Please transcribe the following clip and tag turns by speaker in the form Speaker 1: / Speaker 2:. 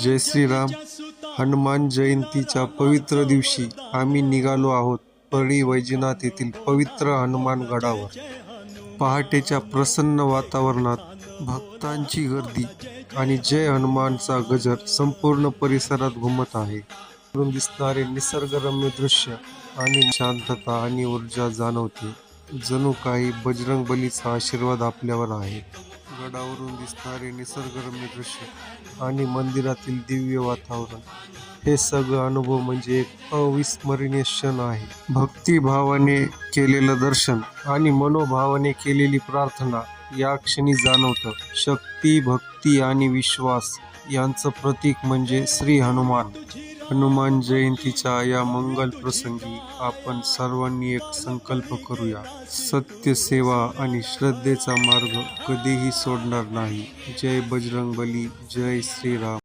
Speaker 1: जय श्रीराम. हनुमान जयंतीच्या पवित्र दिवशी आम्ही निघालो आहोत परळी वैजनाथ येथील पवित्र हनुमान गडावर. पहाटेच्या प्रसन्न वातावरणात भक्तांची गर्दी आणि जय हनुमानचा गजर संपूर्ण परिसरात घुमत आहे. वरून दिसणारे निसर्गरम्य दृश्य आणि शांतता आणि ऊर्जा जाणवते, जणू काही बजरंग बलीचा आशीर्वाद आपल्यावर आहे. गडावरून दिसणारे निसर्गरम्य दृश्य आणि मंदिरातील दिव्य वातावरण, हे सगळं अनुभव म्हणजे एक अविस्मरणीय क्षण आहे. भक्तिभावाने केलेलं दर्शन आणि मनोभावाने केलेली प्रार्थना या क्षणी जाणवतं. शक्ती, भक्ती आणि विश्वास यांचं प्रतीक म्हणजे श्री हनुमान. हनुमान जयंतीच्या या मंगल प्रसंगी आपण सर्वांनी एक संकल्प करूया. सत्य, सेवा आणि श्रद्धेचा मार्ग कधीही सोडणार नाही. जय बजरंग बली. जय श्रीराम.